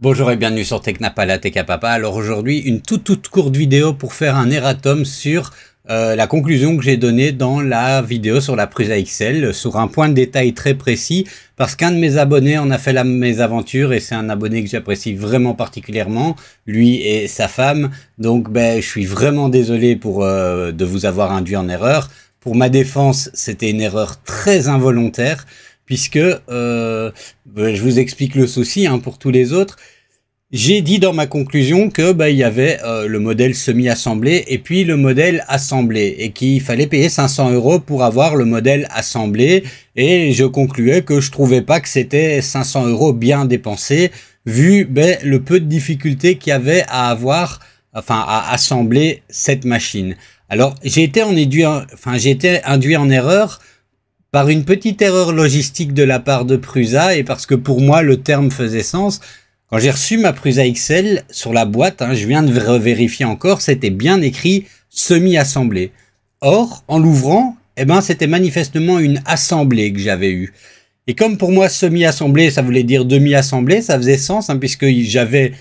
Bonjour et bienvenue sur Technapala, Techapapa. Alors aujourd'hui, une toute courte vidéo pour faire un erratum sur la conclusion que j'ai donnée dans la vidéo sur la Prusa XL, sur un point de détail très précis, parce qu'un de mes abonnés en a fait la mésaventure et c'est un abonné que j'apprécie vraiment particulièrement, lui et sa femme. Donc je suis vraiment désolé de vous avoir induit en erreur. Pour ma défense, c'était une erreur très involontaire, puisque, je vous explique le souci pour tous les autres. J'ai dit dans ma conclusion que il y avait le modèle semi-assemblé et puis le modèle assemblé, et qu'il fallait payer 500 € pour avoir le modèle assemblé, et je concluais que je trouvais pas que c'était 500 € bien dépensés, vu le peu de difficultés qu'il y avait à à assembler cette machine. Alors j'ai été induit en erreur par une petite erreur logistique de la part de Prusa, et parce que pour moi le terme faisait sens. Quand j'ai reçu ma Prusa XL, sur la boîte, je viens de vérifier encore, c'était bien écrit semi-assemblé. Or, en l'ouvrant, c'était manifestement une assemblée que j'avais eue. Et comme pour moi semi-assemblé, ça voulait dire demi-assemblé, ça faisait sens, puisque j'avais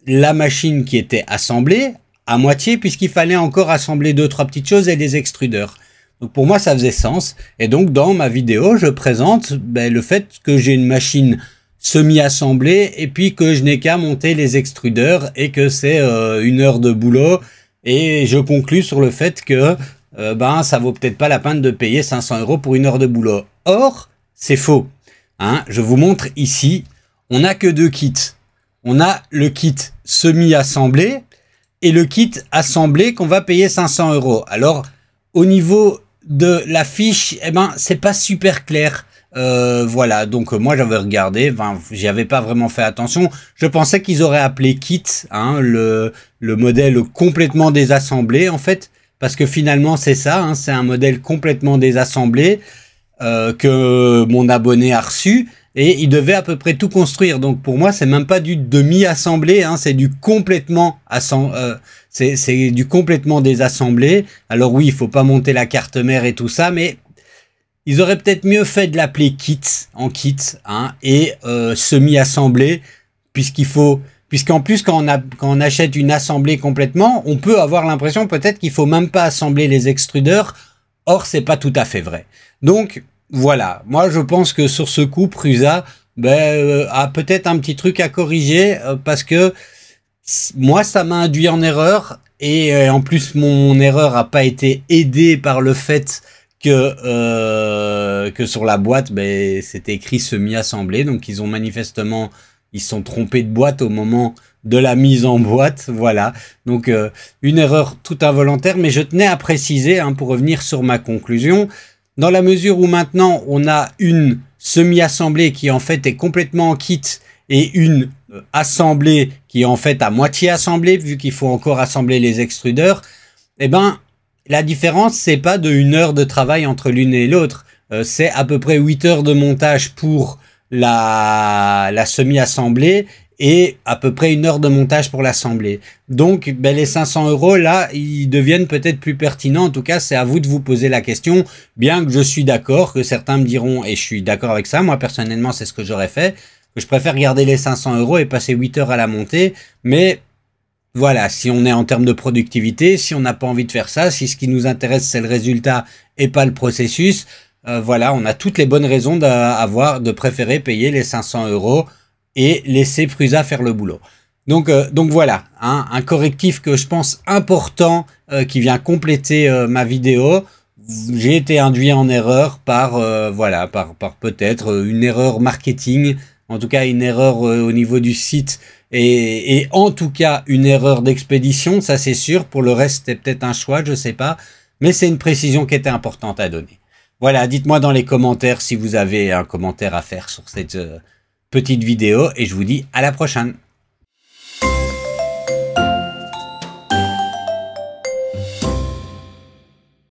la machine qui était assemblée à moitié, puisqu'il fallait encore assembler 2-3 petites choses et des extrudeurs. Donc pour moi ça faisait sens, et donc dans ma vidéo je présente le fait que j'ai une machine semi-assemblée et puis que je n'ai qu'à monter les extrudeurs et que c'est 1 heure de boulot, et je conclus sur le fait que ça vaut peut-être pas la peine de payer 500 € pour 1 heure de boulot. Or c'est faux, je vous montre ici, on n'a que 2 kits. On a le kit semi-assemblé et le kit assemblé qu'on va payer 500 €. Alors au niveau de la fiche, c'est pas super clair. Voilà, donc moi j'avais regardé, j'y avais pas vraiment fait attention. Je pensais qu'ils auraient appelé kit le modèle complètement désassemblé, en fait, parce que finalement c'est ça, c'est un modèle complètement désassemblé que mon abonné a reçu, et il devait à peu près tout construire. Donc pour moi c'est même pas du demi-assemblé, c'est du complètement c'est du complètement désassemblé. Alors oui, il faut pas monter la carte mère et tout ça, mais ils auraient peut-être mieux fait de l'appeler kit en kit, et semi-assemblé, puisqu'en plus quand on achète une assemblée complètement, on peut avoir l'impression peut-être qu'il faut même pas assembler les extrudeurs. Or c'est pas tout à fait vrai. Donc voilà, moi je pense que sur ce coup Prusa a peut-être un petit truc à corriger, parce que moi ça m'a induit en erreur, et en plus mon erreur a pas été aidée par le fait que sur la boîte c'était écrit semi-assemblé, donc ils se sont trompés de boîte au moment de la mise en boîte. Voilà, donc une erreur tout involontaire, mais je tenais à préciser, pour revenir sur ma conclusion, dans la mesure où maintenant on a une semi-assemblée qui en fait est complètement en kit, et une assemblée qui est en fait à moitié assemblée, vu qu'il faut encore assembler les extrudeurs, la différence, c'est pas de 1 heure de travail entre l'une et l'autre, c'est à peu près 8 heures de montage pour la semi-assemblée, et à peu près 1 heure de montage pour l'assemblée. Donc les 500 € là, ils deviennent peut-être plus pertinents. En tout cas, c'est à vous de vous poser la question, bien que je suis d'accord, que certains me diront, et je suis d'accord avec ça, moi personnellement c'est ce que j'aurais fait, que je préfère garder les 500 € et passer 8 heures à la montée, mais voilà, si on est en termes de productivité, si on n'a pas envie de faire ça, si ce qui nous intéresse c'est le résultat et pas le processus, voilà, on a toutes les bonnes raisons de préférer payer les 500 € et laisser Prusa faire le boulot. Donc voilà, un correctif que je pense important, qui vient compléter ma vidéo. J'ai été induit en erreur par peut-être une erreur marketing, en tout cas une erreur au niveau du site, et en tout cas une erreur d'expédition, ça c'est sûr. Pour le reste c'était peut-être un choix, je sais pas, mais c'est une précision qui était importante à donner. Voilà, dites-moi dans les commentaires si vous avez un commentaire à faire sur cette petite vidéo, et je vous dis à la prochaine.